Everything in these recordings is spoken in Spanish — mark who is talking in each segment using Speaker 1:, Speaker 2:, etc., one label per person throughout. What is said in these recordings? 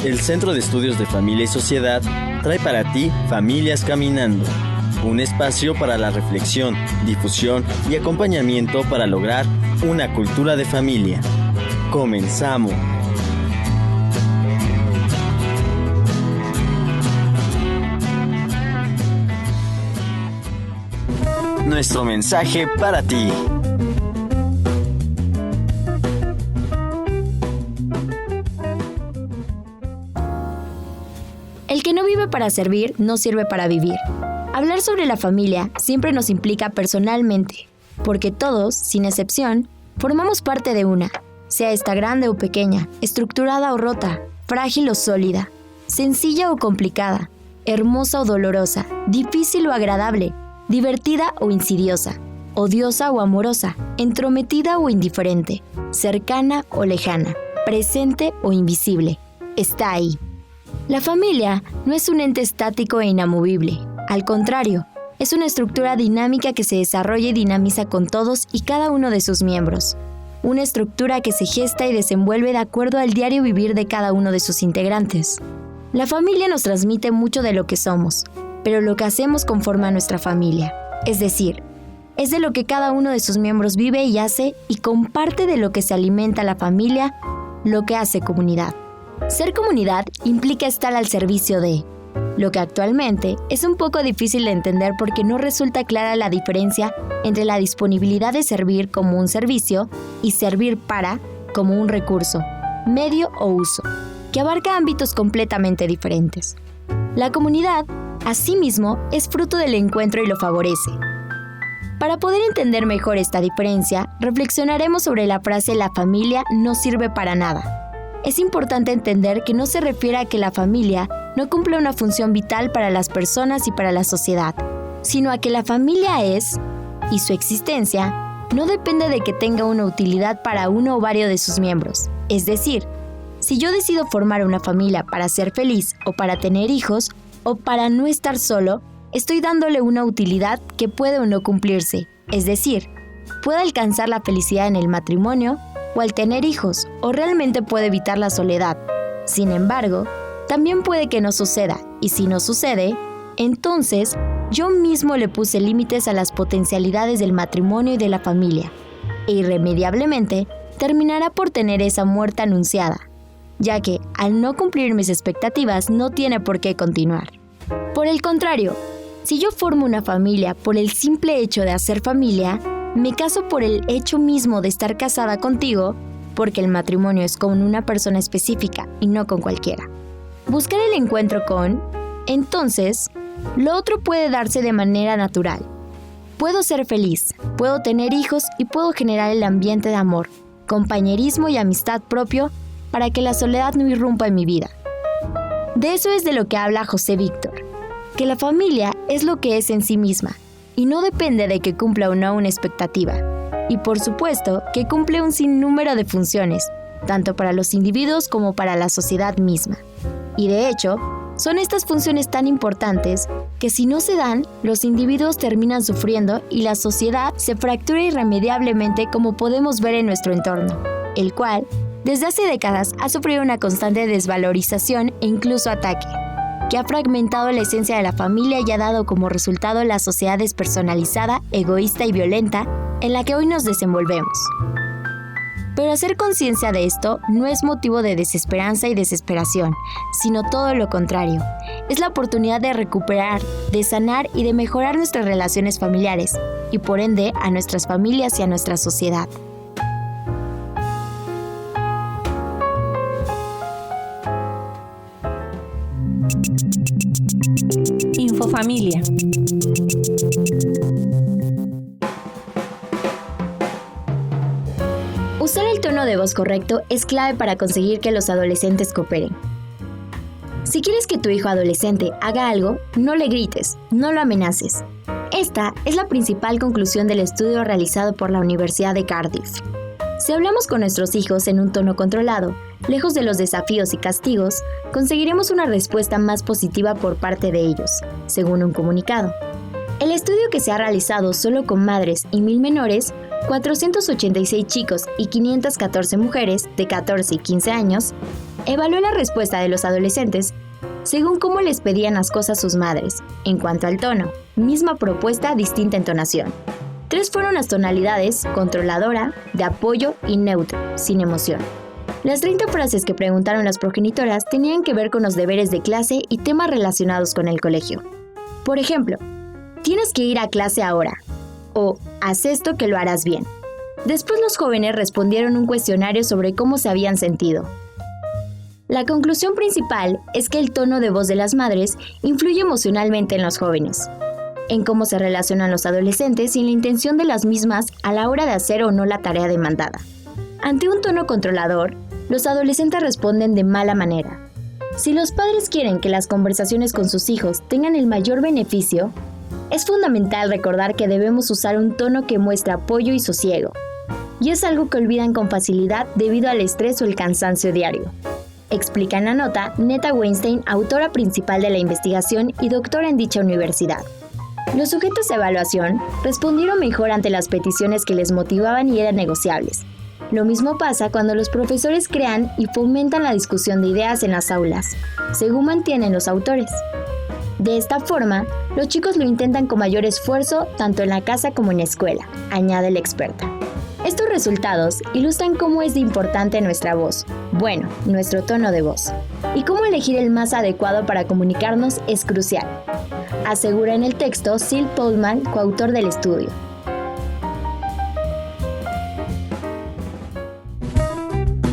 Speaker 1: El Centro de Estudios de Familia y Sociedad trae para ti Familias Caminando, un espacio para la reflexión, difusión y acompañamiento para lograr una cultura de familia. ¡Comenzamos! Nuestro mensaje para ti.
Speaker 2: El que no vive para servir, no sirve para vivir. Hablar sobre la familia siempre nos implica personalmente, porque todos, sin excepción, formamos parte de una, sea esta grande o pequeña, estructurada o rota, frágil o sólida, sencilla o complicada, hermosa o dolorosa, difícil o agradable, divertida o insidiosa, odiosa o amorosa, entrometida o indiferente, cercana o lejana, presente o invisible, está ahí. La familia no es un ente estático e inamovible, al contrario, es una estructura dinámica que se desarrolla y dinamiza con todos y cada uno de sus miembros. Una estructura que se gesta y desenvuelve de acuerdo al diario vivir de cada uno de sus integrantes. La familia nos transmite mucho de lo que somos, pero lo que hacemos conforma a nuestra familia, es decir, es de lo que cada uno de sus miembros vive y hace y comparte de lo que se alimenta la familia, lo que hace comunidad. Ser comunidad implica estar al servicio de, lo que actualmente es un poco difícil de entender porque no resulta clara la diferencia entre la disponibilidad de servir como un servicio y servir para como un recurso, medio o uso, que abarca ámbitos completamente diferentes. La comunidad, asimismo, es fruto del encuentro y lo favorece. Para poder entender mejor esta diferencia, reflexionaremos sobre la frase «la familia no sirve para nada». Es importante entender que no se refiere a que la familia no cumple una función vital para las personas y para la sociedad, sino a que la familia es, y su existencia, no depende de que tenga una utilidad para uno o varios de sus miembros. Es decir, si yo decido formar una familia para ser feliz o para tener hijos o para no estar solo, estoy dándole una utilidad que puede o no cumplirse. Es decir, puede alcanzar la felicidad en el matrimonio o al tener hijos, o realmente puede evitar la soledad. Sin embargo, también puede que no suceda, y si no sucede, entonces yo mismo le puse límites a las potencialidades del matrimonio y de la familia, e irremediablemente terminará por tener esa muerte anunciada, ya que al no cumplir mis expectativas no tiene por qué continuar. Por el contrario, si yo formo una familia por el simple hecho de hacer familia, me caso por el hecho mismo de estar casada contigo, porque el matrimonio es con una persona específica y no con cualquiera. Buscar el encuentro con, entonces, lo otro puede darse de manera natural. Puedo ser feliz, puedo tener hijos y puedo generar el ambiente de amor, compañerismo y amistad propio para que la soledad no irrumpa en mi vida. De eso es de lo que habla José Víctor, que la familia es lo que es en sí misma, y no depende de que cumpla o no una expectativa. Y por supuesto que cumple un sinnúmero de funciones, tanto para los individuos como para la sociedad misma. Y de hecho, son estas funciones tan importantes que si no se dan, los individuos terminan sufriendo y la sociedad se fractura irremediablemente como podemos ver en nuestro entorno, el cual, desde hace décadas, ha sufrido una constante desvalorización e incluso ataque, que ha fragmentado la esencia de la familia y ha dado como resultado la sociedad despersonalizada, egoísta y violenta en la que hoy nos desenvolvemos. Pero hacer conciencia de esto no es motivo de desesperanza y desesperación, sino todo lo contrario. Es la oportunidad de recuperar, de sanar y de mejorar nuestras relaciones familiares, y por ende a nuestras familias y a nuestra sociedad.
Speaker 3: Infofamilia.
Speaker 2: Usar el tono de voz correcto es clave para conseguir que los adolescentes cooperen. Si quieres que tu hijo adolescente haga algo, no le grites, no lo amenaces. Esta es la principal conclusión del estudio realizado por la Universidad de Cardiff. Si hablamos con nuestros hijos en un tono controlado, lejos de los desafíos y castigos, conseguiremos una respuesta más positiva por parte de ellos, según un comunicado. El estudio, que se ha realizado solo con madres y 1,000 menores, 486 chicos y 514 mujeres de 14 y 15 años, evaluó la respuesta de los adolescentes según cómo les pedían las cosas sus madres. En cuanto al tono, misma propuesta, distinta entonación. 3 fueron las tonalidades: controladora, de apoyo y neutro, sin emoción. Las 30 frases que preguntaron las progenitoras tenían que ver con los deberes de clase y temas relacionados con el colegio. Por ejemplo, tienes que ir a clase ahora, o haz esto que lo harás bien. Después los jóvenes respondieron un cuestionario sobre cómo se habían sentido. La conclusión principal es que el tono de voz de las madres influye emocionalmente en los jóvenes, en cómo se relacionan los adolescentes y en la intención de las mismas a la hora de hacer o no la tarea demandada. Ante un tono controlador, los adolescentes responden de mala manera. Si los padres quieren que las conversaciones con sus hijos tengan el mayor beneficio, es fundamental recordar que debemos usar un tono que muestre apoyo y sosiego. Y es algo que olvidan con facilidad debido al estrés o el cansancio diario. Explica en la nota Neta Weinstein, autora principal de la investigación y doctora en dicha universidad. Los sujetos de evaluación respondieron mejor ante las peticiones que les motivaban y eran negociables. Lo mismo pasa cuando los profesores crean y fomentan la discusión de ideas en las aulas, según mantienen los autores. De esta forma, los chicos lo intentan con mayor esfuerzo tanto en la casa como en la escuela, añade la experta. Estos resultados ilustran cómo es de importante nuestra voz, bueno, nuestro tono de voz, y cómo elegir el más adecuado para comunicarnos es crucial, asegura en el texto Sil Pohlman, coautor del estudio.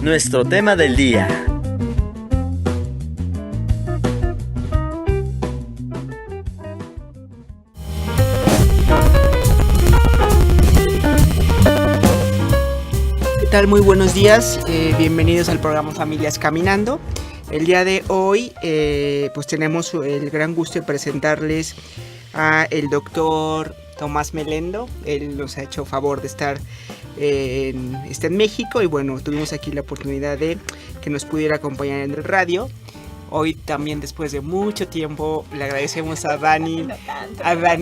Speaker 1: Nuestro tema del día.
Speaker 4: ¿Qué tal? Muy buenos días, bienvenidos al programa Familias Caminando. El día de hoy pues tenemos el gran gusto de presentarles a el doctor Tomás Melendo. Él nos ha hecho favor de estar está en México y bueno, tuvimos aquí la oportunidad de que nos pudiera acompañar en el radio. Hoy también, después de mucho tiempo, le agradecemos a Dani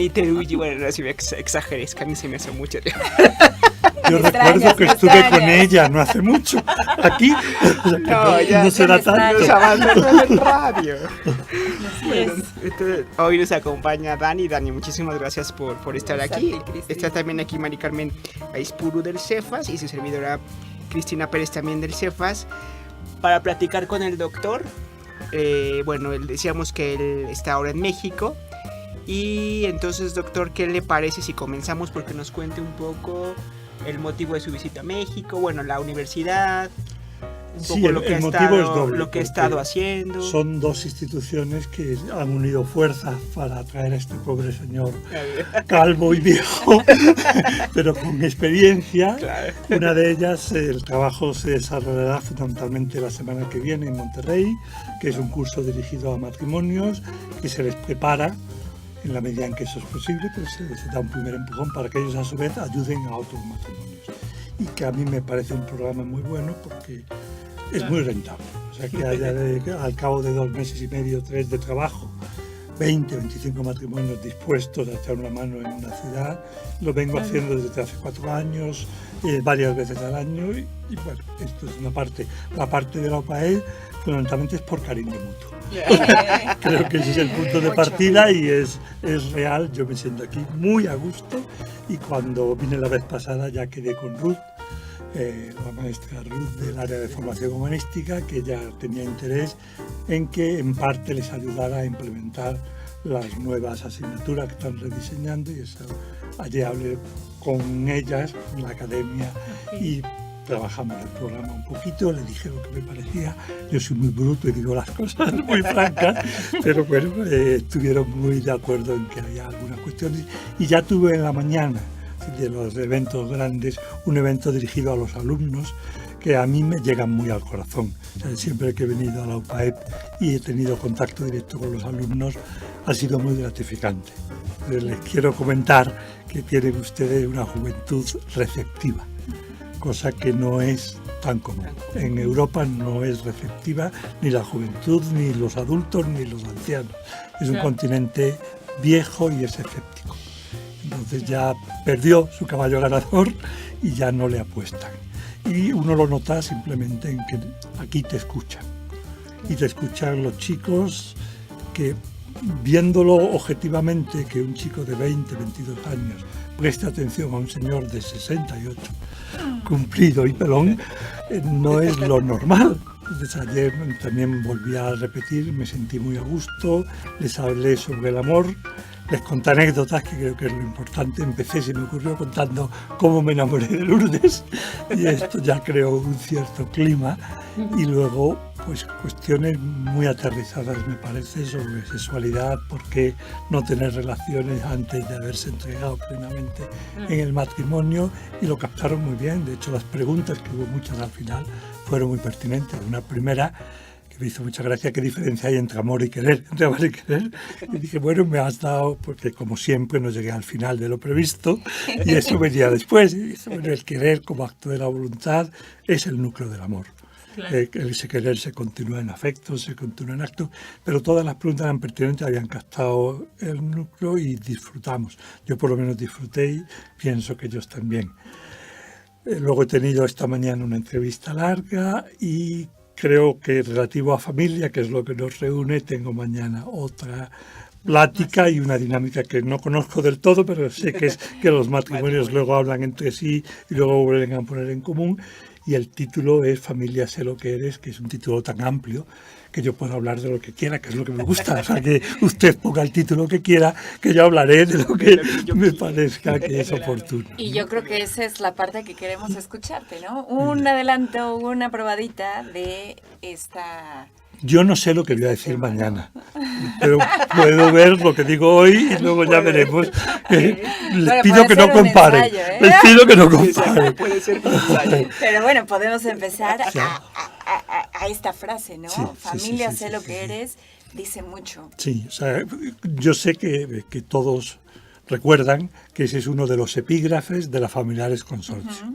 Speaker 4: Teruggi. Bueno, no, si me exageré, es que a mí se me hace mucho tiempo.
Speaker 5: Yo recuerdo que estuve con ella no hace mucho, aquí, o sea,
Speaker 4: no, ya
Speaker 5: no será tanto.
Speaker 4: Nos abandonó en el radio. Bueno, entonces, hoy nos acompaña Dani. Dani, muchísimas gracias por estar aquí. Está también aquí Mari Carmen Aispuru del Cefas y su servidora Cristina Pérez también del Cefas, para platicar con el doctor. Bueno, decíamos que él está ahora en México. Y entonces, doctor, ¿qué le parece si comenzamos porque nos cuente un poco el motivo de su visita a México, bueno, la universidad, un poco
Speaker 5: Sí,
Speaker 4: lo que
Speaker 5: el motivo es doble,
Speaker 4: lo que ha estado haciendo?
Speaker 5: Son dos instituciones que han unido fuerzas para traer a este pobre señor calvo y viejo, pero con experiencia.
Speaker 4: Claro.
Speaker 5: Una de ellas, el trabajo se desarrollará fundamentalmente la semana que viene en Monterrey, que es un curso dirigido a matrimonios, que se les prepara en la medida en que eso es posible, pero se da un primer empujón para que ellos a su vez ayuden a otros matrimonios. Y que a mí me parece un programa muy bueno porque es muy rentable. O sea, que haya al cabo de 2 meses y medio, 3 de trabajo, 20, 25 matrimonios dispuestos a echar una mano en una ciudad. Lo vengo haciendo desde hace 4 años, varias veces al año. Y bueno, esto es una parte. La parte de la OPAED fundamentalmente es por cariño mutuo. Creo que ese es el punto de partida y es real. Yo me siento aquí muy a gusto y cuando vine la vez pasada ya quedé con Ruth, la maestra Ruth del área de formación humanística, que ya tenía interés en que en parte les ayudara a implementar las nuevas asignaturas que están rediseñando, y eso, allí hablé con ellas, con la academia, y trabajamos el programa un poquito, le dije lo que me parecía. Yo soy muy bruto y digo las cosas muy francas, pero bueno, estuvieron muy de acuerdo en que había algunas cuestiones. Y ya tuve en la mañana de los eventos grandes un evento dirigido a los alumnos que a mí me llegan muy al corazón. O sea, siempre que he venido a la UPAEP y he tenido contacto directo con los alumnos, ha sido muy gratificante. Les quiero comentar que tienen ustedes una juventud receptiva, cosa que no es tan común. En Europa no es receptiva ni la juventud, ni los adultos, ni los ancianos. Es un continente viejo y es escéptico. Entonces ya perdió su caballo ganador y ya no le apuestan. Y uno lo nota simplemente en que aquí te escuchan. y te escuchan los chicos que, viéndolo objetivamente, que un chico de 20, 22 años preste atención a un señor de 68, cumplido y pelón, no es lo normal. Entonces, ayer también volví a repetir, me sentí muy a gusto, les hablé sobre el amor, les conté anécdotas, que creo que es lo importante. Empecé, se me ocurrió, contando cómo me enamoré de Lourdes, y esto ya creó un cierto clima. Y luego, pues cuestiones muy aterrizadas, me parece, sobre sexualidad, por qué no tener relaciones antes de haberse entregado plenamente en el matrimonio, y lo captaron muy bien. De hecho, las preguntas, que hubo muchas al final, fueron muy pertinentes. Una primera, que me hizo mucha gracia: ¿qué diferencia hay entre amor y querer? Entre amor y querer. Y dije, bueno, me has dado, porque como siempre no llegué al final de lo previsto, y eso venía después. Y dije, bueno, el querer como acto de la voluntad es el núcleo del amor. Ese querer se continúa en afectos, se continúa en actos, pero todas las preguntas eran pertinentes, habían captado el núcleo y disfrutamos. Yo por lo menos disfruté y pienso que ellos también. Luego he tenido esta mañana una entrevista larga, y creo que relativo a familia, que es lo que nos reúne, tengo mañana otra plática y una dinámica que no conozco del todo, pero sé que es que los matrimonios luego hablan entre sí y luego vuelven a poner en común. Y el título es Familia, sé lo que eres, que es un título tan amplio que yo puedo hablar de lo que quiera, que es lo que me gusta. O sea, que usted ponga el título que quiera, que yo hablaré de lo que me parezca que es oportuno.
Speaker 3: Y yo creo que esa es la parte que queremos escucharte, ¿no? Un adelanto, una probadita de esta...
Speaker 5: Yo no sé lo que voy a decir mañana, pero puedo ver lo que digo hoy y luego ya veremos. Les pido que no comparen. Les pido que no comparen.
Speaker 4: Puede ser un ensayo.
Speaker 3: Pero bueno, podemos empezar a esta frase, ¿no?
Speaker 5: Sí,
Speaker 3: Familia,
Speaker 5: sí,
Speaker 3: sé lo
Speaker 5: sí,
Speaker 3: que
Speaker 5: sí.
Speaker 3: eres, dice mucho.
Speaker 5: Sí, o sea, yo sé que todos recuerdan que ese es uno de los epígrafes de la Familiares Consorcio,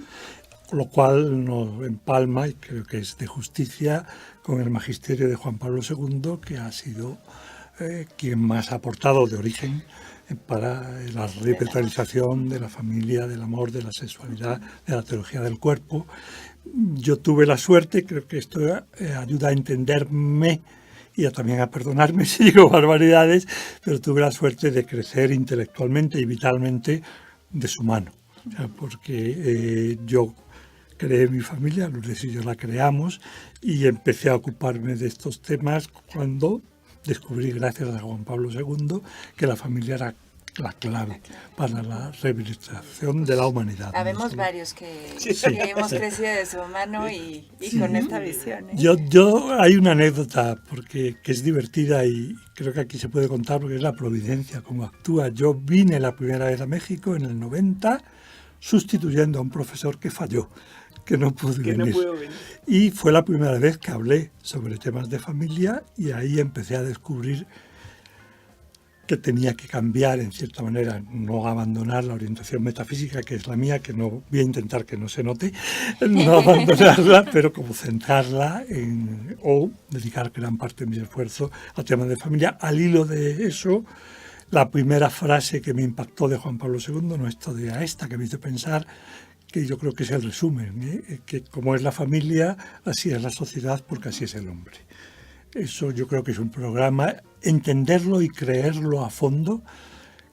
Speaker 5: lo cual nos empalma, y creo que es de justicia, con el magisterio de Juan Pablo II, que ha sido quien más ha aportado de origen para la revitalización de la familia, del amor, de la sexualidad, de la teología del cuerpo. Yo tuve la suerte, creo que esto ayuda a entenderme y también a perdonarme si digo barbaridades, pero tuve la suerte de crecer intelectualmente y vitalmente de su mano. O sea, porque yo creé mi familia, Lourdes y yo la creamos, y empecé a ocuparme de estos temas cuando descubrí, gracias a Juan Pablo II, que la familia era la clave para la rehabilitación de la humanidad.
Speaker 3: Habemos varios que hemos crecido de su mano y con esta visión.
Speaker 5: Yo hay una anécdota que es divertida y creo que aquí se puede contar, porque es la providencia, cómo actúa. Yo vine la primera vez a México en el 90 sustituyendo a un profesor que falló, que no pudo venir. Y fue la primera vez que hablé sobre temas de familia, y ahí empecé a descubrir que tenía que cambiar, en cierta manera, no abandonar la orientación metafísica, que es la mía, que no voy a intentar que no se note, no abandonarla, pero como centrarla o dedicar gran parte de mis esfuerzos a temas de familia. Al hilo de eso, la primera frase que me impactó de Juan Pablo II, no es todavía esta, que me hizo pensar, que yo creo que es el resumen, que como es la familia, así es la sociedad, porque así es el hombre. Eso yo creo que es un programa, entenderlo y creerlo a fondo,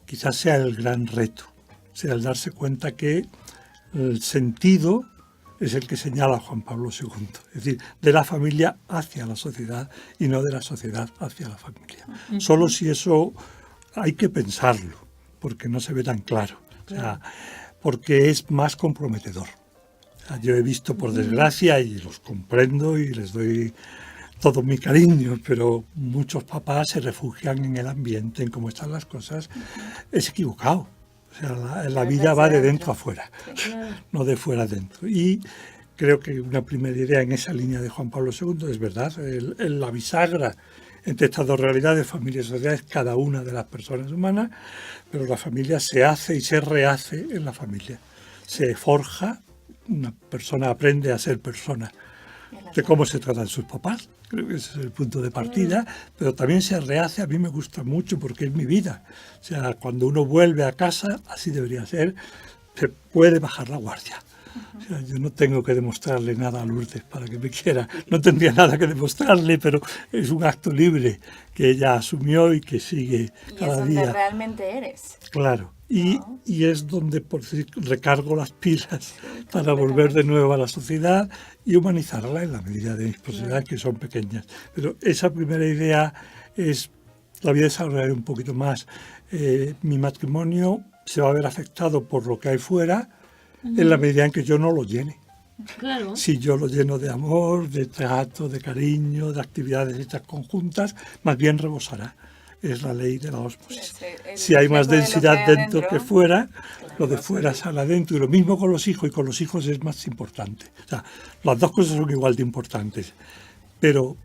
Speaker 5: quizás sea el gran reto, sea el darse cuenta que el sentido es el que señala Juan Pablo II, es decir, de la familia hacia la sociedad y no de la sociedad hacia la familia. Solo si eso hay que pensarlo, porque no se ve tan claro, o sea, porque es más comprometedor. O sea, yo he visto, por desgracia, y los comprendo y les doy todo mi cariño, pero muchos papás se refugian en el ambiente, en cómo están las cosas. Es equivocado. O sea, la vida va de dentro a fuera, no de fuera a dentro. Y creo que una primera idea en esa línea de Juan Pablo II es verdad, la bisagra entre estas dos realidades, familia y sociedad, es cada una de las personas humanas, pero la familia se hace y se rehace en la familia. Se forja, una persona aprende a ser persona, de cómo se tratan sus papás, creo que ese es el punto de partida, pero también se rehace. A mí me gusta mucho porque es mi vida. O sea, cuando uno vuelve a casa, así debería ser, se puede bajar la guardia. O sea, yo no tengo que demostrarle nada a Lourdes para que me quiera. No tendría nada que demostrarle, pero es un acto libre que ella asumió y que sigue cada
Speaker 3: es
Speaker 5: día.
Speaker 3: donde realmente eres.
Speaker 5: Claro. Y es donde por decir, recargo las pilas para volver de nuevo a la sociedad y humanizarla en la medida de mis posibilidades, que son pequeñas. Pero esa primera idea la voy a desarrollar un poquito más. Mi matrimonio se va a ver afectado por lo que hay fuera en la medida en que yo no lo llene.
Speaker 6: Claro.
Speaker 5: Si yo lo lleno de amor, de trato, de cariño, de actividades hechas conjuntas, más bien rebosará. Es la ley de la ósmosis. Si hay más densidad dentro que fuera, lo de fuera sale adentro. Y lo mismo con los hijos, y con los hijos es más importante. O sea, las dos cosas son igual de importantes, pero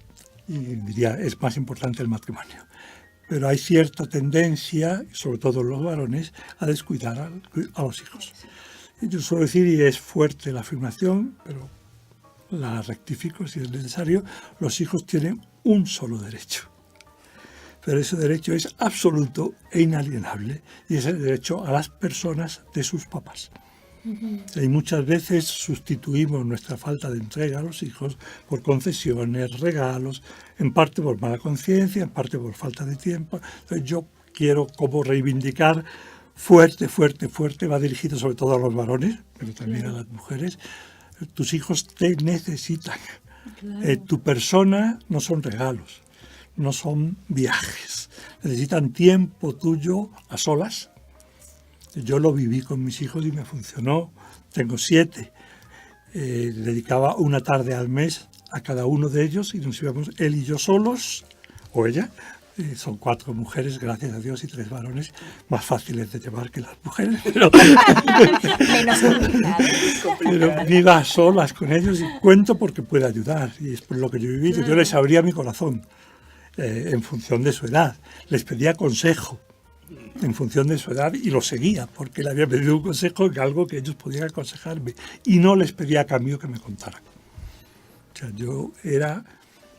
Speaker 5: diría, es más importante el matrimonio. Pero hay cierta tendencia, sobre todo en los varones, a descuidar a los hijos. Yo suelo decir, y es fuerte la afirmación, pero la rectifico si es necesario, los hijos tienen un solo derecho. Pero ese derecho es absoluto e inalienable, y es el derecho a las personas de sus papás. Y muchas veces sustituimos nuestra falta de entrega a los hijos por concesiones, regalos, en parte por mala conciencia, en parte por falta de tiempo. Entonces yo quiero como reivindicar fuerte, va dirigido sobre todo a los varones, pero también a las mujeres. Tus hijos te necesitan.
Speaker 6: Claro.
Speaker 5: Tu persona no son regalos, no son viajes. Necesitan tiempo tuyo a solas. Yo lo viví con mis hijos y me funcionó. Tengo 7. Dedicaba una tarde al mes a cada uno de ellos y nos íbamos él y yo solos, o ella. Son 4 mujeres, gracias a Dios, y 3 varones, más fáciles de llevar que las mujeres. Pero,
Speaker 3: Menos complicado.
Speaker 5: pero viva a solas con ellos y cuento porque puede ayudar. Y es por lo que yo he vivido. Yo les abría mi corazón en función de su edad. Les pedía consejo en función de su edad y lo seguía porque le había pedido un consejo en algo que ellos podían aconsejarme y no les pedía a cambio que me contaran. O sea, yo era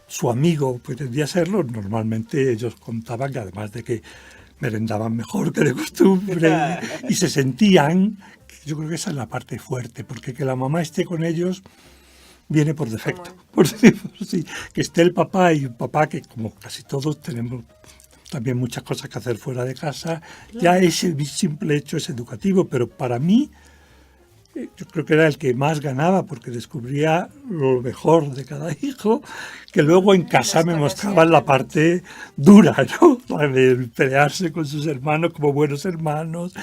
Speaker 5: su amigo, pretendía serlo. Normalmente ellos contaban que además de que merendaban mejor que de costumbre y se sentían, yo creo que esa es la parte fuerte, porque que la mamá esté con ellos viene por defecto. Por decirlo así, que esté el papá y un papá que como casi todos tenemos también muchas cosas que hacer fuera de casa, ya ese simple hecho es educativo, pero para mí yo creo que era el que más ganaba porque descubría lo mejor de cada hijo, que luego en casa me mostraban la parte dura, ¿no? De pelearse con sus hermanos como buenos hermanos.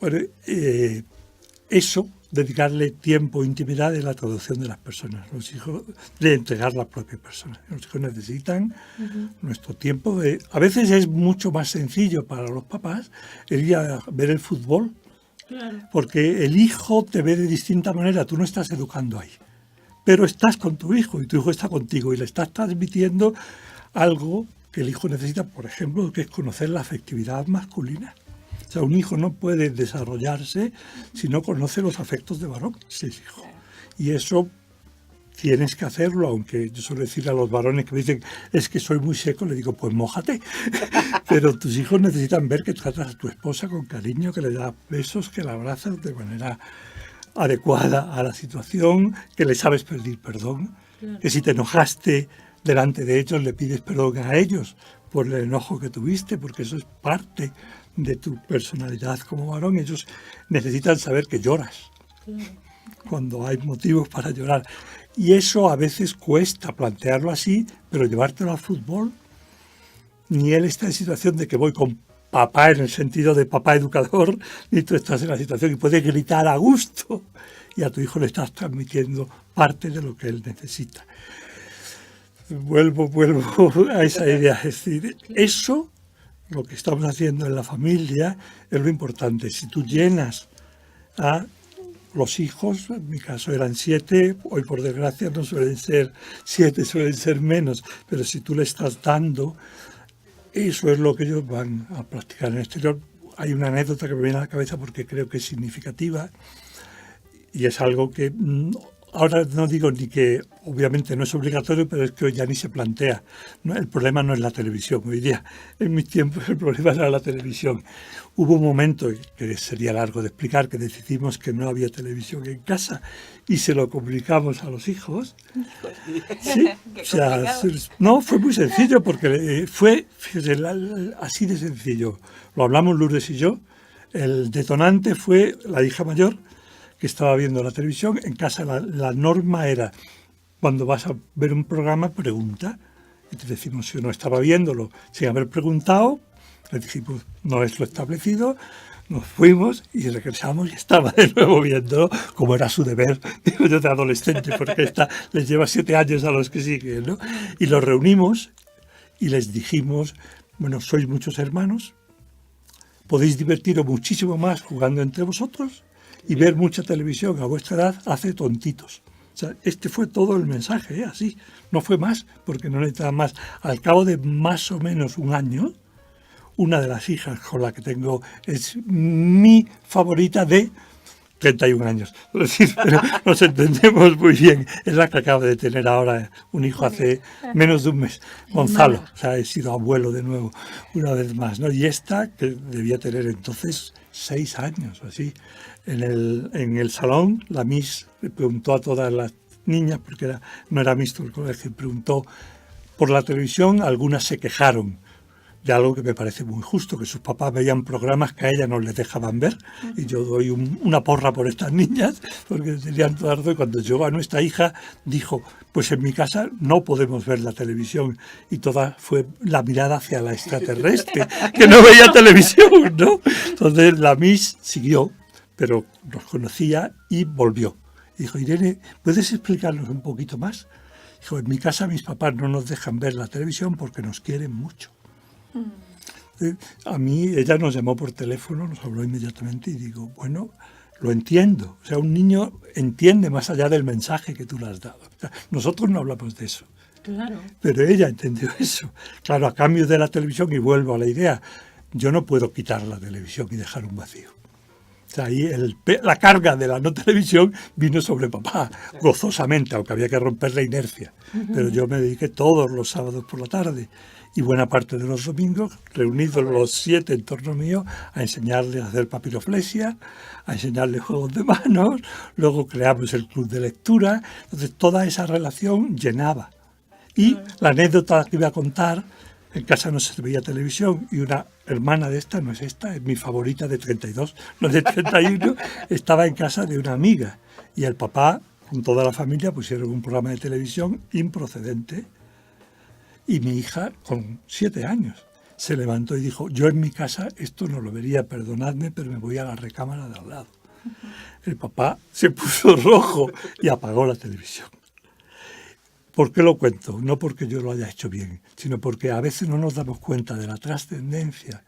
Speaker 5: Bueno, eso, dedicarle tiempo, intimidad, es la traducción de las personas. Los hijos, de entregar la propia persona. Los hijos necesitan nuestro tiempo. A veces es mucho más sencillo para los papás el ir a ver el fútbol.
Speaker 6: Claro.
Speaker 5: Porque el hijo te ve de distinta manera, tú no estás educando ahí, pero estás con tu hijo y tu hijo está contigo y le estás transmitiendo algo que el hijo necesita, por ejemplo, que es conocer la afectividad masculina. O sea, un hijo no puede desarrollarse si no conoce los afectos de varón, si es hijo. Y eso tienes que hacerlo, aunque yo suelo decirle a los varones que me dicen, es que soy muy seco, le digo, pues mójate. Pero tus hijos necesitan ver que tratas a tu esposa con cariño, que le das besos, que la abrazas de manera adecuada a la situación, que le sabes pedir perdón, que si te enojaste delante de ellos le pides perdón a ellos por el enojo que tuviste, porque eso es parte de tu personalidad como varón. Ellos necesitan saber que lloras cuando hay motivos para llorar. Y eso a veces cuesta plantearlo así, pero llevártelo al fútbol, ni él está en situación de que voy con papá en el sentido de papá educador, ni tú estás en la situación que puedes gritar a gusto y a tu hijo le estás transmitiendo parte de lo que él necesita. Vuelvo a esa idea, es decir, eso, lo que estamos haciendo en la familia, es lo importante. Si tú llenas a los hijos, en mi caso eran 7, hoy por desgracia no suelen ser 7, suelen ser menos, pero si tú le estás dando, eso es lo que ellos van a practicar en el exterior. Hay una anécdota que me viene a la cabeza porque creo que es significativa y es algo que ahora no digo ni que obviamente no es obligatorio, pero es que hoy ya ni se plantea. ¿No? El problema no es la televisión. Hoy día, en mis tiempos, el problema era la televisión. Hubo un momento, que sería largo de explicar, que decidimos que no había televisión en casa y se lo comunicamos a los hijos. Sí, o sea, no, fue muy sencillo porque fue así de sencillo. Lo hablamos Lourdes y yo. El detonante fue la hija mayor, que estaba viendo la televisión. En casa la norma era, cuando vas a ver un programa, pregunta. Y te decimos, si no estaba viéndolo sin haber preguntado, le dijimos, no es lo establecido, nos fuimos y regresamos y estaba de nuevo viéndolo, como era su deber, digo yo, de adolescente, porque esta les lleva 7 años a los que siguen, ¿no? Y los reunimos y les dijimos, bueno, sois muchos hermanos, podéis divertiros muchísimo más jugando entre vosotros y ver mucha televisión a vuestra edad hace tontitos. O sea, este fue todo el mensaje, así. No fue más, porque no necesitaba más. Al cabo de más o menos un año, una de las hijas con la que tengo es mi favorita de 31 años. Es decir, pero nos entendemos muy bien. Es la que acaba de tener ahora un hijo hace menos de un mes. Gonzalo. O sea, he sido abuelo de nuevo, una vez más, ¿no? Y esta, que debía tener entonces 6 años o así. En el salón, la Miss le preguntó a todas las niñas, porque no era mixto el colegio, preguntó por la televisión, algunas se quejaron de algo que me parece muy justo, que sus papás veían programas que a ellas no les dejaban ver, y yo doy una porra por estas niñas, porque tenían toda razón. Cuando llegó a nuestra hija, dijo, pues en mi casa no podemos ver la televisión, y toda fue la mirada hacia la extraterrestre, que no veía televisión, ¿no? Entonces la Miss siguió, pero nos conocía y volvió. Y dijo, Irene, ¿puedes explicarnos un poquito más? Dijo, en mi casa mis papás no nos dejan ver la televisión porque nos quieren mucho. A mí ella nos llamó por teléfono, nos habló inmediatamente y digo, bueno, lo entiendo. O sea, un niño entiende más allá del mensaje que tú le has dado. O sea, nosotros no hablamos de eso.
Speaker 6: Claro.
Speaker 5: Pero ella entendió eso. Claro, a cambio de la televisión, y vuelvo a la idea, yo no puedo quitar la televisión y dejar un vacío. O sea, ahí la carga de la no televisión vino sobre papá, gozosamente, aunque había que romper la inercia. Pero yo me dediqué todos los sábados por la tarde y buena parte de los domingos, reunidos los 7 en torno mío, a enseñarles a hacer papiroflexia, a enseñarles juegos de manos, luego creamos el club de lectura. Entonces toda esa relación llenaba. Y la anécdota que iba a contar, en casa no se veía televisión y una hermana de esta, no es esta, es mi favorita de 32, no de 31, estaba en casa de una amiga y el papá con toda la familia pusieron un programa de televisión improcedente y mi hija con 7 años se levantó y dijo, yo en mi casa esto no lo vería, perdonadme, pero me voy a la recámara de al lado. El papá se puso rojo y apagó la televisión. ¿Por qué lo cuento? No porque yo lo haya hecho bien, sino porque a veces no nos damos cuenta de la trascendencia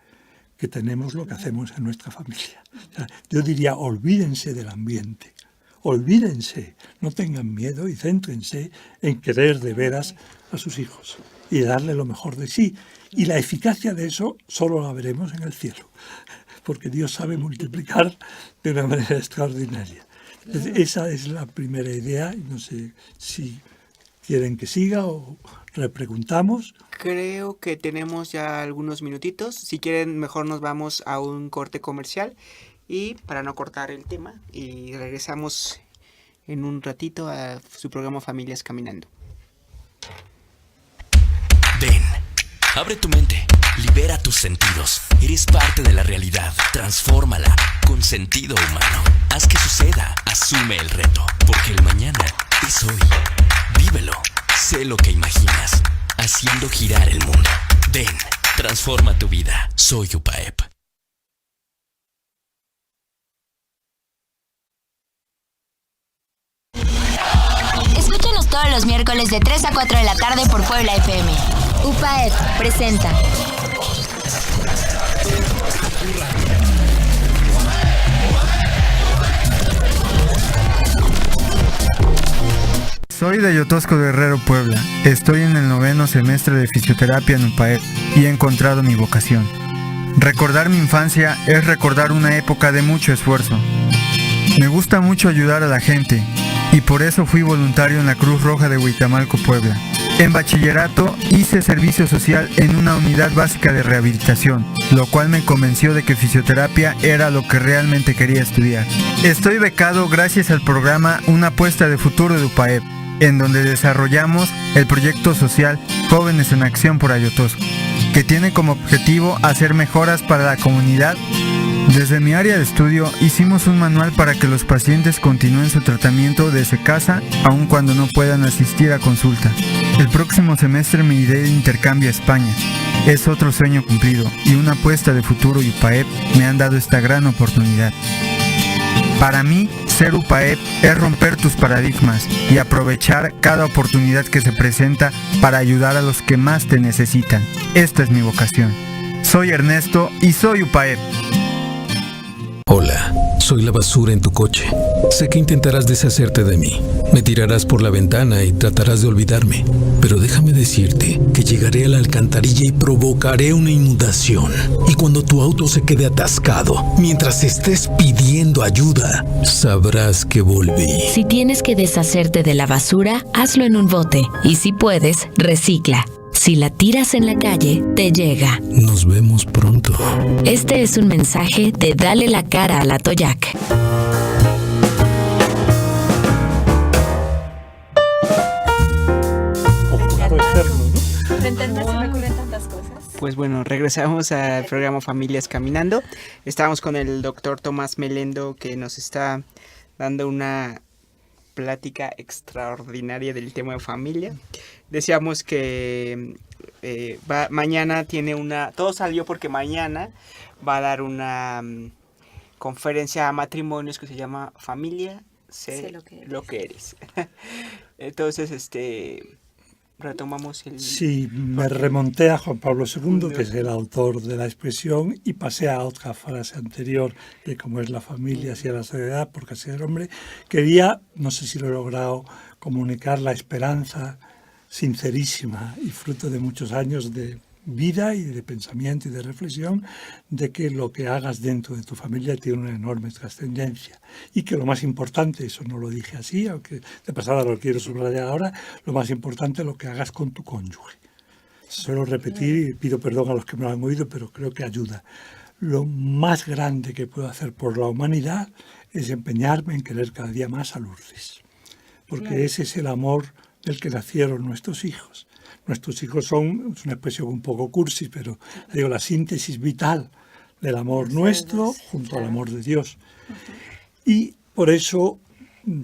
Speaker 5: que tenemos lo que hacemos en nuestra familia. O sea, yo diría, olvídense del ambiente, olvídense, no tengan miedo y céntrense en querer de veras a sus hijos y darle lo mejor de sí. Y la eficacia de eso solo la veremos en el cielo, porque Dios sabe multiplicar de una manera extraordinaria. Entonces, esa es la primera idea, y no sé si quieren que siga o repreguntamos.
Speaker 4: Creo que tenemos ya algunos minutitos. Si quieren, mejor nos vamos a un corte comercial y para no cortar el tema, y regresamos en un ratito a su programa Familias Caminando.
Speaker 7: Ven, abre tu mente, libera tus sentidos. Eres parte de la realidad, transfórmala con sentido humano. Haz que suceda, asume el reto, porque el mañana es hoy. Vívelo, sé lo que imaginas, haciendo girar el mundo. Ven, transforma tu vida. Soy UPAEP.
Speaker 2: Escúchanos todos los miércoles de 3 a 4 de la tarde por Puebla FM. UPAEP presenta.
Speaker 8: Soy de Yotosco Guerrero, Puebla. Estoy en el 9º semestre de fisioterapia en UPAEP y he encontrado mi vocación. Recordar mi infancia es recordar una época de mucho esfuerzo. Me gusta mucho ayudar a la gente y por eso fui voluntario en la Cruz Roja de Huitamalco, Puebla. En bachillerato hice servicio social en una unidad básica de rehabilitación, lo cual me convenció de que fisioterapia era lo que realmente quería estudiar. Estoy becado gracias al programa Una apuesta de futuro de UPAEP, en donde desarrollamos el proyecto social Jóvenes en Acción por Ayotosco, que tiene como objetivo hacer mejoras para la comunidad. Desde mi área de estudio hicimos un manual para que los pacientes continúen su tratamiento desde casa, aun cuando no puedan asistir a consulta. El próximo semestre me iré de intercambio a España. Es otro sueño cumplido y una apuesta de futuro y UPAEP me han dado esta gran oportunidad. Para mí, ser UPAEP es romper tus paradigmas y aprovechar cada oportunidad que se presenta para ayudar a los que más te necesitan. Esta es mi vocación. Soy Ernesto y soy UPAEP.
Speaker 9: Hola, soy la basura en tu coche. Sé que intentarás deshacerte de mí. Me tirarás por la ventana y tratarás de olvidarme. Pero déjame decirte que llegaré a la alcantarilla y provocaré una inundación. Y cuando tu auto se quede atascado, mientras estés pidiendo ayuda, sabrás que volví.
Speaker 10: Si tienes que deshacerte de la basura, hazlo en un bote. Y si puedes, recicla. Si la tiras en la calle, te llega.
Speaker 9: Nos vemos pronto.
Speaker 10: Este es un mensaje de Dale la cara a la Toyac.
Speaker 3: Por entender se me ocurren tantas cosas.
Speaker 4: Pues bueno, regresamos al programa Familias Caminando. Estábamos con el doctor Tomás Melendo, que nos está dando una plática extraordinaria del tema de familia. Decíamos que mañana tiene una... Todo salió porque mañana va a dar una conferencia a matrimonios que se llama Familia, sé lo que eres. Entonces, retomamos el...
Speaker 5: Sí, me remonté a Juan Pablo II, que es el autor de la expresión, y pasé a otra frase anterior, que como es la familia, así es la sociedad, porque así es el hombre. Quería, no sé si lo he logrado, comunicar la esperanza sincerísima y fruto de muchos años de vida y de pensamiento y de reflexión, de que lo que hagas dentro de tu familia tiene una enorme trascendencia y que lo más importante, eso no lo dije así, aunque de pasada lo quiero subrayar ahora, lo más importante es lo que hagas con tu cónyuge. Suelo repetir y pido perdón a los que me lo han oído, pero creo que ayuda. Lo más grande que puedo hacer por la humanidad es empeñarme en querer cada día más a Lourdes, porque ese es el amor del que nacieron nuestros hijos. Nuestros hijos son, es una expresión un poco cursi, pero digo, la síntesis vital del amor nuestro junto al amor de Dios. Y por eso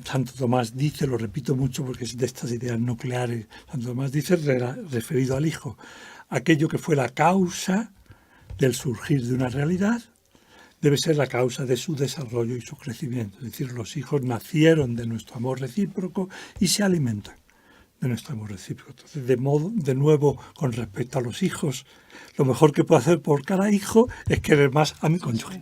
Speaker 5: Santo Tomás dice, lo repito mucho porque es de estas ideas nucleares, Santo Tomás dice, referido al hijo, aquello que fue la causa del surgir de una realidad debe ser la causa de su desarrollo y su crecimiento. Es decir, los hijos nacieron de nuestro amor recíproco y se alimentan de nuestro amor recíproco. Entonces, de nuevo, con respecto a los hijos, lo mejor que puedo hacer por cada hijo es querer más a mi cónyuge.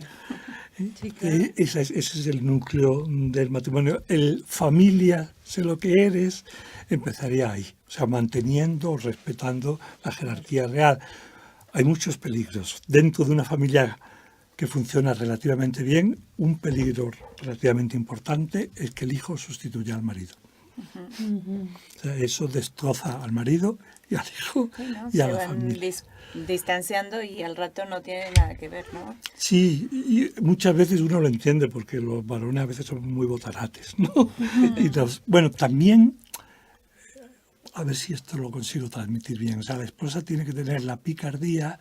Speaker 5: Sí, claro. Ese es el núcleo del matrimonio. El familia, sé lo que eres, empezaría ahí. O sea, manteniendo, respetando la jerarquía real. Hay muchos peligros. Dentro de una familia que funciona relativamente bien, un peligro relativamente importante es que el hijo sustituya al marido. O sea, eso destroza al marido y al hijo y a la familia.
Speaker 3: Distanciando y al rato no tiene nada que ver, ¿no?
Speaker 5: Sí, y muchas veces uno lo entiende porque los varones a veces son muy botarates, ¿no? Y bueno, también, a ver si esto lo consigo transmitir bien, o sea, la esposa tiene que tener la picardía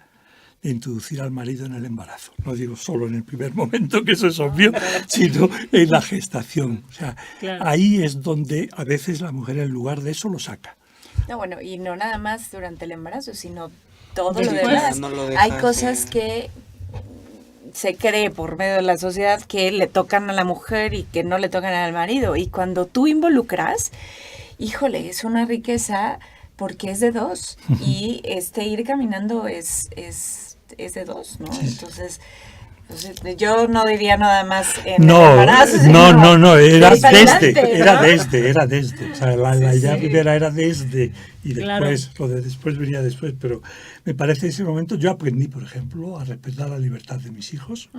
Speaker 5: de introducir al marido en el embarazo. No digo solo en el primer momento, que eso es obvio, sino en la gestación. O sea, ahí es donde a veces la mujer en lugar de eso lo saca.
Speaker 3: No, bueno, y no nada más durante el embarazo, sino todo lo demás. No lo hay cosas que se cree por medio de la sociedad que le tocan a la mujer y que no le tocan al marido. Y cuando tú involucras, híjole, es una riqueza porque es de dos. Y ir caminando es de dos, ¿no? Sí. Entonces, yo no diría nada más en el embarazo.
Speaker 5: No, era desde. O sea, la Rivera era desde. Y después, lo de después venía después, pero me parece ese momento, yo aprendí, por ejemplo, a respetar la libertad de mis hijos,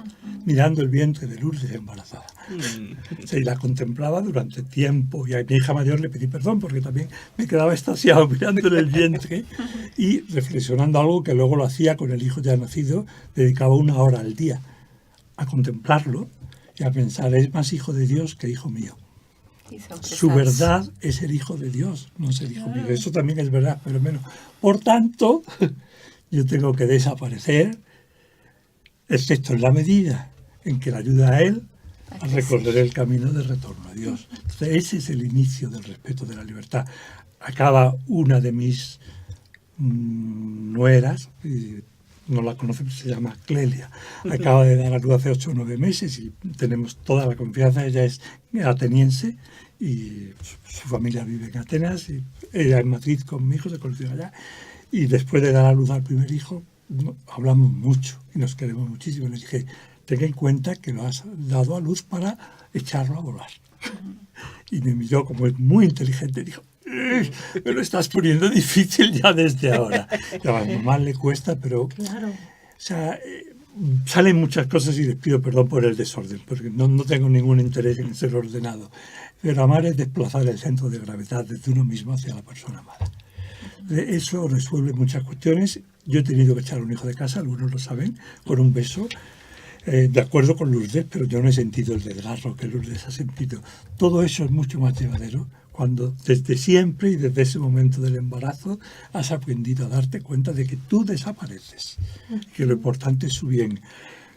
Speaker 5: mirando el vientre de Lourdes embarazada. O sea, y la contemplaba durante tiempo, y a mi hija mayor le pedí perdón, porque también me quedaba extasiado mirándole el vientre y reflexionando algo que luego lo hacía con el hijo ya nacido, dedicaba 1 hora al día a contemplarlo y a pensar, es más hijo de Dios que hijo mío. Su verdad es el hijo de Dios, no es el hijo mío. Eso también es verdad, pero menos. Por tanto, yo tengo que desaparecer, excepto en la medida en que le ayuda a él a recorrer el camino de retorno a Dios. Entonces, ese es el inicio del respeto de la libertad. Acaba una de mis nueras, no la conocemos, se llama Clelia. Acaba de dar a luz hace 8 o 9 meses y tenemos toda la confianza. Ella es ateniense y su familia vive en Atenas y ella en Madrid con mi hijo, se conoció allá. Y después de dar a luz al primer hijo, hablamos mucho y nos queremos muchísimo. Le dije, ten en cuenta que lo has dado a luz para echarlo a volar. Y me miró, como es muy inteligente, y dijo, me lo estás poniendo difícil ya desde ahora. A la mamá le cuesta, pero
Speaker 6: Claro.
Speaker 5: o sea, salen muchas cosas y les pido perdón por el desorden, porque no tengo ningún interés en ser ordenado. Pero amar es desplazar el centro de gravedad desde uno mismo hacia la persona amada. Eso resuelve muchas cuestiones. Yo he tenido que echar a un hijo de casa, algunos lo saben, con un beso. De acuerdo con Lourdes, pero yo no he sentido el desgarro que Lourdes ha sentido. Todo eso es mucho más llevadero cuando desde siempre y desde ese momento del embarazo has aprendido a darte cuenta de que tú desapareces, que lo importante es su bien.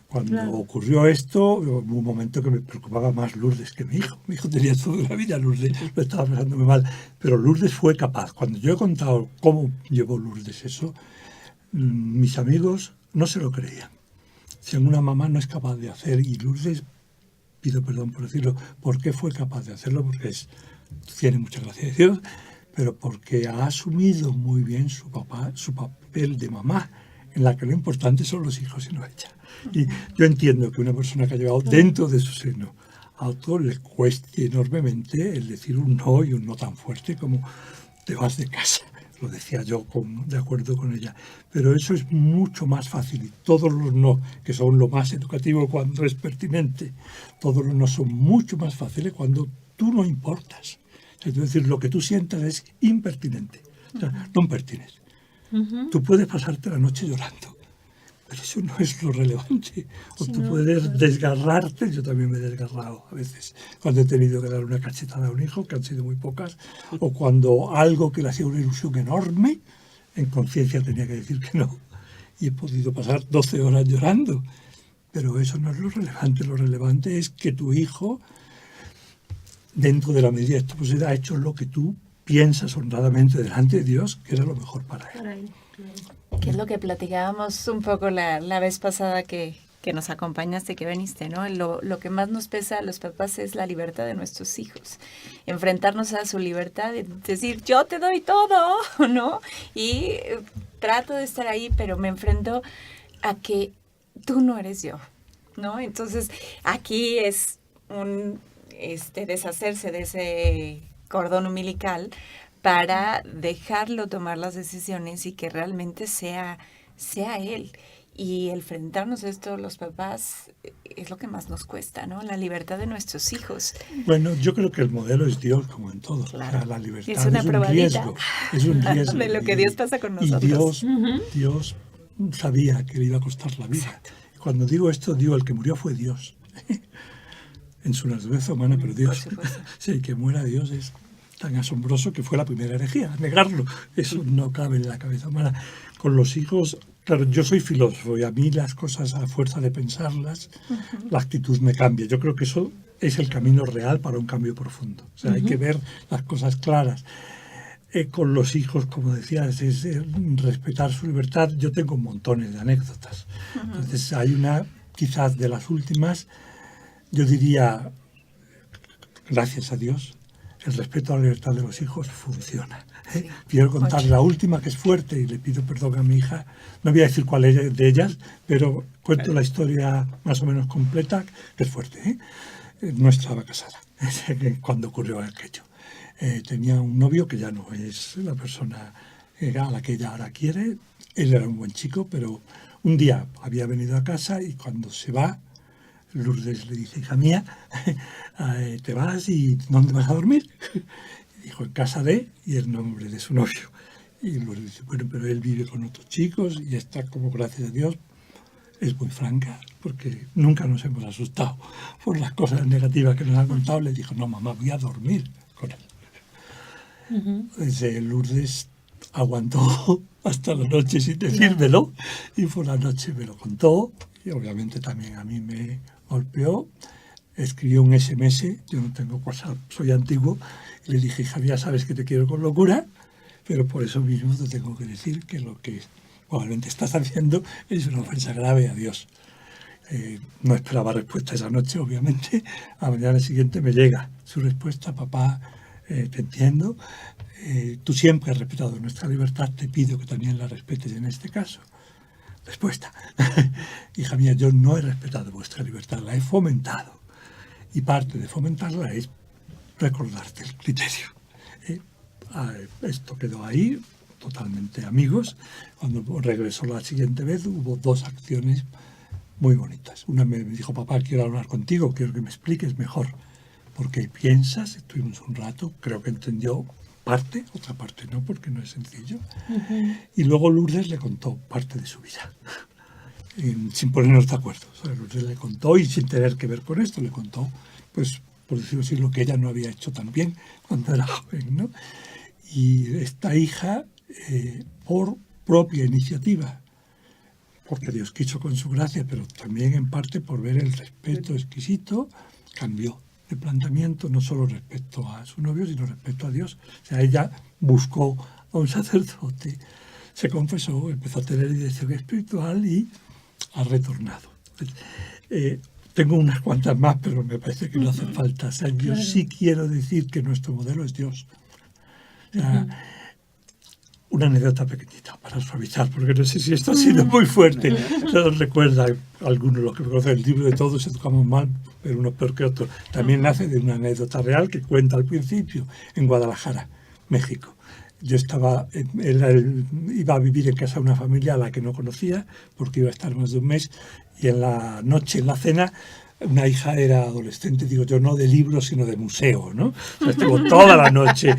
Speaker 5: Cuando ocurrió esto, hubo un momento que me preocupaba más Lourdes que mi hijo. Mi hijo tenía toda la vida, Lourdes lo estaba pasándome mal, pero Lourdes fue capaz. Cuando yo he contado cómo llevó Lourdes eso, mis amigos no se lo creían. Si una mamá no es capaz de hacer, y Lourdes, pido perdón por decirlo, ¿por qué fue capaz de hacerlo? Porque tiene mucha gracia de Dios, pero porque ha asumido muy bien su papel de mamá, en la que lo importante son los hijos y no ella. Y yo entiendo que una persona que ha llevado dentro de su seno a otro le cueste enormemente el decir un no y un no tan fuerte como te vas de casa. Lo decía yo de acuerdo con ella. Pero eso es mucho más fácil y todos los no, que son lo más educativo cuando es pertinente, todos los no son mucho más fáciles cuando tú no importas. Es decir, lo que tú sientas es impertinente, o sea, no pertines. Tú puedes pasarte la noche llorando, pero eso no es lo relevante. O tú puedes desgarrarte, yo también me he desgarrado a veces, cuando he tenido que dar una cachetada a un hijo, que han sido muy pocas, o cuando algo que le hacía una ilusión enorme, en conciencia tenía que decir que no. Y he podido pasar 12 horas llorando. Pero eso no es lo relevante. Lo relevante es que tu hijo, dentro de la medida de tu posibilidad, ha hecho lo que tú piensas honradamente delante de Dios, que era lo mejor para él.
Speaker 3: Que es lo que platicábamos un poco la vez pasada que nos acompañaste, que viniste, ¿no? Lo que más nos pesa a los papás es la libertad de nuestros hijos. Enfrentarnos a su libertad y decir, yo te doy todo, ¿no? Y trato de estar ahí, pero me enfrento a que tú no eres yo, ¿no? Entonces, aquí es un deshacerse de ese cordón umbilical para dejarlo tomar las decisiones y que realmente sea él. Y enfrentarnos a esto los papás es lo que más nos cuesta, ¿no? La libertad de nuestros hijos.
Speaker 5: Bueno, yo creo que el modelo es Dios, como en todo. Claro. O sea, la libertad
Speaker 3: es una probadita.
Speaker 5: Es un riesgo.
Speaker 3: De lo que Dios pasa con nosotros.
Speaker 5: Y Dios sabía que le iba a costar la vida. Exacto. Cuando digo esto, digo, el que murió fue Dios. En su naturaleza humana, pero Dios. Sí, que muera Dios es tan asombroso que fue la primera herejía, negarlo. Eso no cabe en la cabeza humana. Con los hijos, claro, yo soy filósofo y a mí las cosas, a fuerza de pensarlas, la actitud me cambia. Yo creo que eso es el camino real para un cambio profundo. O sea, hay que ver las cosas claras. Con los hijos, como decías, es respetar su libertad. Yo tengo montones de anécdotas. Entonces, hay una, quizás de las últimas, yo diría, gracias a Dios, el respeto a la libertad de los hijos funciona. Sí. Quiero contar la última, que es fuerte, y le pido perdón a mi hija. No voy a decir cuál es de ellas, pero cuento la historia más o menos completa, que es fuerte. No estaba casada cuando ocurrió aquello. tenía un novio que ya no es la persona a la que ella ahora quiere. Él era un buen chico, pero un día había venido a casa y cuando se va, Lourdes le dice, hija mía, ¿te vas y dónde vas a dormir? Y dijo, en casa de, y el nombre de su novio. Y Lourdes dice, bueno, pero él vive con otros chicos y está como, gracias a Dios, es muy franca, porque nunca nos hemos asustado por las cosas negativas que nos han contado. Le dijo, no, mamá, voy a dormir con él. Desde Lourdes aguantó hasta la noche sin decírmelo, y por la noche me lo contó, y obviamente también a mí me golpeó. Escribió un SMS, yo no tengo WhatsApp, soy antiguo, y le dije, hija, ya sabes que te quiero con locura, pero por eso mismo te tengo que decir que lo que probablemente estás haciendo es una ofensa grave a Dios. No esperaba respuesta esa noche, obviamente. A la mañana siguiente me llega su respuesta, papá, te entiendo, tú siempre has respetado nuestra libertad, te pido que también la respetes en este caso. Respuesta, hija mía, yo no he respetado vuestra libertad, la he fomentado. Y parte de fomentarla es recordarte el criterio. Esto quedó ahí, totalmente amigos. Cuando regresó la siguiente vez hubo dos acciones muy bonitas. Una me dijo, papá, quiero hablar contigo, quiero que me expliques mejor por qué piensas. Estuvimos un rato, creo que entendió parte, otra parte no, porque no es sencillo. Y luego Lourdes le contó parte de su vida, sin ponernos de acuerdo. O sea, Lourdes le contó, y sin tener que ver con esto, le contó, pues, por decirlo así, lo que ella no había hecho tan bien cuando era joven, ¿no? Y esta hija, por propia iniciativa, porque Dios quiso con su gracia, pero también en parte por ver el respeto exquisito, cambió de planteamiento, no solo respecto a su novio, sino respecto a Dios. O sea, ella buscó a un sacerdote, se confesó, empezó a tener dirección espiritual y ha retornado. Tengo unas cuantas más, pero me parece que no hace falta. O sea, yo sí quiero decir que nuestro modelo es Dios. O sea, una anécdota pequeñita para suavizar, porque no sé si esto ha sido muy fuerte. Recuerda, algunos los que conocen el libro de Todos educamos mal, pero uno peor que otro. También nace de una anécdota real que cuenta al principio en Guadalajara, México. Yo iba a vivir en casa de una familia a la que no conocía, porque iba a estar más de un mes, y en la noche, en la cena, una hija era adolescente, digo yo, no de libros, sino de museo, ¿no? O sea, estuvo toda la noche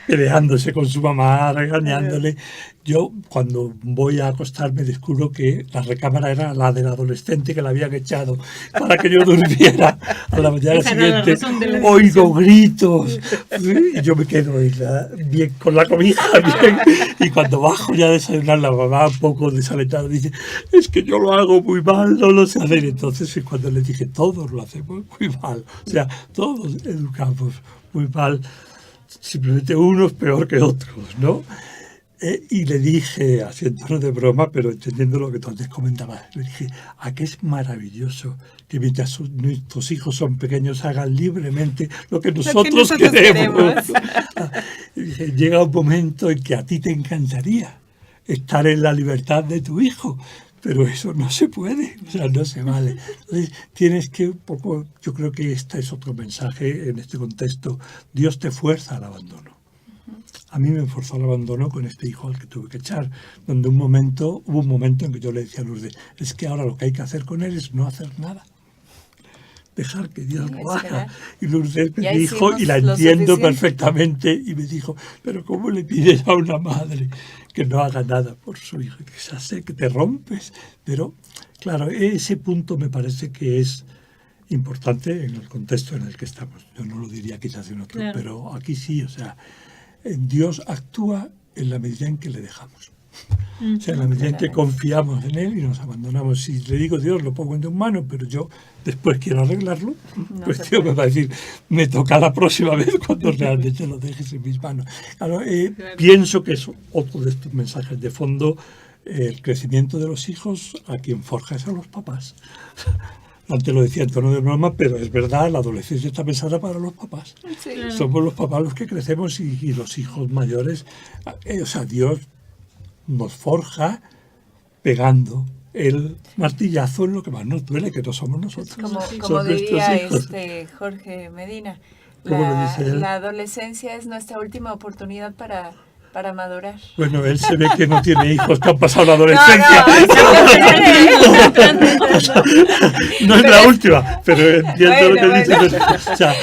Speaker 5: peleándose con su mamá, regañándole. Yo, cuando voy a acostarme, descubro que la recámara era la del adolescente que la habían echado para que yo durmiera. A la mañana siguiente oigo gritos y yo me quedo bien con la cobija bien. Y cuando bajo ya a desayunar, la mamá, un poco desalentada, dice, es que yo lo hago muy mal, no lo sé hacer. Entonces es cuando le dije, todos lo hacemos muy mal. O sea, todos educamos muy mal. Simplemente unos peor que otros, ¿no? Y le dije, así en tono de broma, pero entendiendo lo que tú antes comentabas, le dije, ¿a qué es maravilloso que mientras nuestros hijos son pequeños hagan libremente lo que nosotros queremos? Y dije, llega un momento en que a ti te encantaría estar en la libertad de tu hijo, pero eso no se puede, o sea, no se vale. Entonces, tienes que un poco, yo creo que este es otro mensaje en este contexto, Dios te fuerza al abandono. A mí me forzó al abandono con este hijo al que tuve que echar, donde hubo un momento en que yo le decía a Lourdes, es que ahora lo que hay que hacer con él es no hacer nada. Dejar que Dios lo haga. Y Lourdes me dijo, y la entiendo perfectamente, y me dijo, pero ¿cómo le pides a una madre que no haga nada por su hijo? Que se hace, que te rompes. Pero, claro, ese punto me parece que es importante en el contexto en el que estamos. Yo no lo diría quizás en otro, pero aquí sí, o sea, Dios actúa en la medida en que le dejamos. O sea, en la medida en que confiamos en Él y nos abandonamos. Si le digo, Dios, lo pongo en tu mano, pero yo después quiero arreglarlo, pues Dios me va a decir, me toca la próxima vez cuando realmente lo dejes en mis manos. Claro, pienso que es otro de estos mensajes de fondo, el crecimiento de los hijos, a quien forja es a los papás. Antes lo decía en tono de broma, pero es verdad, la adolescencia está pensada para los papás. Sí. Somos los papás los que crecemos y los hijos mayores. O sea, Dios nos forja pegando el martillazo en lo que más nos duele, que no somos nosotros.
Speaker 3: Como diría Jorge Medina,
Speaker 5: ¿Cómo lo dice él?
Speaker 3: La adolescencia es nuestra última oportunidad para madurar.
Speaker 5: Bueno, él se ve que no tiene hijos que han pasado la adolescencia. No es la última, pero entiendo lo que dice. O sea,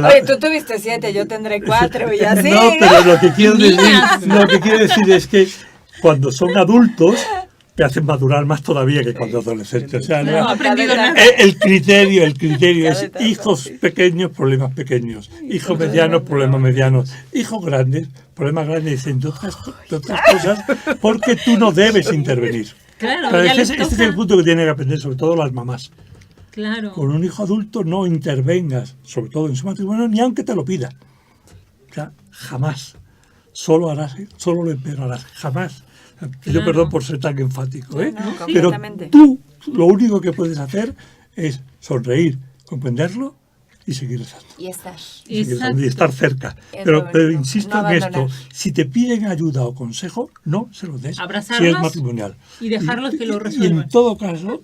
Speaker 3: oye, tú tuviste 7, yo tendré 4 y así.
Speaker 5: No, pero lo que quiero decir es que cuando son adultos te hacen madurar más todavía que cuando adolescentes. O sea, el criterio es hijos pequeños, problemas pequeños, hijos medianos, problemas medianos, hijos grandes, problemas grandes, entre otras cosas, porque tú no debes intervenir.
Speaker 6: Claro,
Speaker 5: este es el punto que tienen que aprender, sobre todo las mamás.
Speaker 6: Claro.
Speaker 5: Con un hijo adulto no intervengas, sobre todo en su matrimonio, ni aunque te lo pida. O sea, jamás. Solo lo empeorarás, jamás. Pido perdón por ser tan enfático, pero tú lo único que puedes hacer es sonreír, comprenderlo y seguir rezando. Y estar cerca. Pero insisto en esto, si te piden ayuda o consejo, no se los des.
Speaker 6: Abrazarlos,
Speaker 5: si es matrimonial.
Speaker 6: Y dejarlos que lo resuelvan.
Speaker 5: Y en todo caso,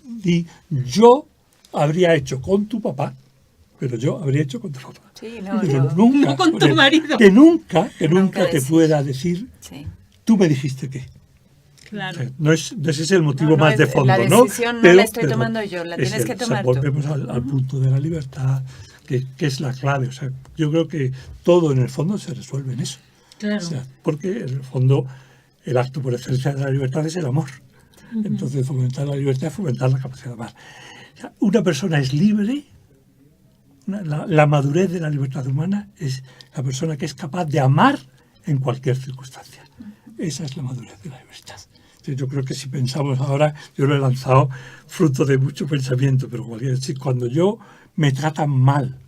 Speaker 5: yo habría hecho con tu papá, pero yo habría hecho con tu papá.
Speaker 3: Sí,
Speaker 5: pero nunca,
Speaker 6: no con tu marido.
Speaker 5: Que nunca te pueda decir, tú me dijiste que.
Speaker 6: Claro.
Speaker 5: O sea, no es ese el motivo más de fondo,
Speaker 3: la decisión no la estoy tomando yo, la tienes que tomar tú.
Speaker 5: Volvemos al punto de la libertad, que es la clave. O sea, yo creo que todo en el fondo se resuelve en eso.
Speaker 6: Claro.
Speaker 5: O sea, porque en el fondo el acto por excelencia de la libertad es el amor. Entonces fomentar la libertad es fomentar la capacidad de amar. O sea, una persona es libre, la madurez de la libertad humana es la persona que es capaz de amar en cualquier circunstancia. Esa es la madurez de la libertad. Yo creo que si pensamos ahora, yo lo he lanzado fruto de mucho pensamiento, pero cuando yo me tratan mal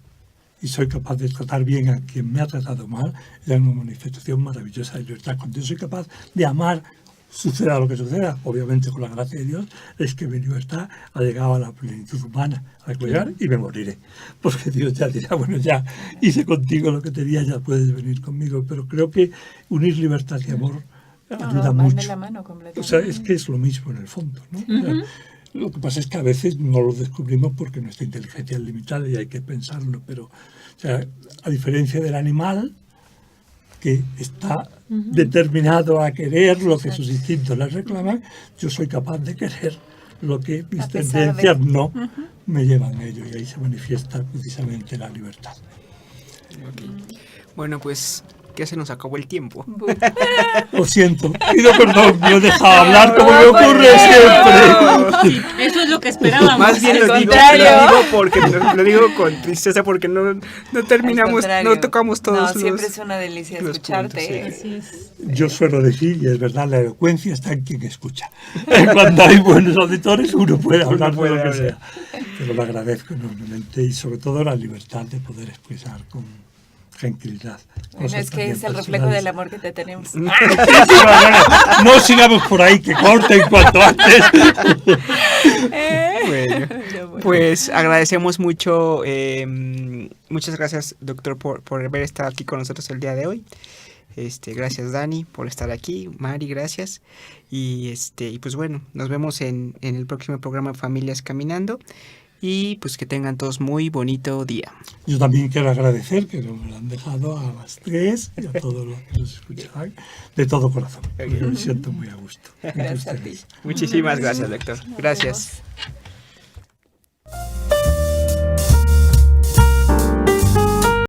Speaker 5: y soy capaz de tratar bien a quien me ha tratado mal, es una manifestación maravillosa de libertad. Cuando yo soy capaz de amar, suceda lo que suceda, obviamente con la gracia de Dios, es que mi libertad ha llegado a la plenitud humana, a llegar y me moriré. Porque Dios ya dirá, bueno, ya hice contigo lo que tenía, ya puedes venir conmigo. Pero creo que unir libertad y amor ayuda mucho.
Speaker 3: La mano completamente.
Speaker 5: O sea, es que es lo mismo en el fondo, ¿no? O sea, lo que pasa es que a veces no lo descubrimos porque nuestra inteligencia es limitada y hay que pensarlo, pero, o sea, a diferencia del animal, que está determinado a querer lo que sus instintos le reclaman, yo soy capaz de querer lo que mis tendencias no me llevan a ello, y ahí se manifiesta precisamente la libertad.
Speaker 4: Bueno, pues que se nos acabó el tiempo.
Speaker 5: Lo siento, pido perdón, me he dejado hablar como me ocurre siempre.
Speaker 6: Eso es lo que esperábamos.
Speaker 4: Más bien lo digo con tristeza porque no terminamos, no tocamos todos los...
Speaker 3: siempre es una delicia escucharte.
Speaker 4: Puntos, sí.
Speaker 5: Yo suelo decir, y es verdad, la elocuencia está en quien escucha. Cuando hay buenos auditores uno puede hablar de lo que sea. Pero lo agradezco enormemente y sobre todo la libertad de poder expresar con tranquilidad.
Speaker 3: Bueno, es que es el reflejo del amor que te tenemos.
Speaker 5: No sigamos por ahí, que corten cuanto antes.
Speaker 4: Bueno, pues agradecemos mucho, muchas gracias, doctor, por haber estado aquí con nosotros el día de hoy. Gracias, Dani, por estar aquí. Mari, gracias. Y pues bueno, nos vemos en el próximo programa Familias Caminando. Y pues que tengan todos muy bonito día.
Speaker 5: Yo también quiero agradecer que nos lo han dejado a las 3 y a todos los que nos escuchan de todo corazón. Porque me siento muy a gusto.
Speaker 3: Gracias a ti.
Speaker 4: Muchísimas gracias, doctor. Gracias.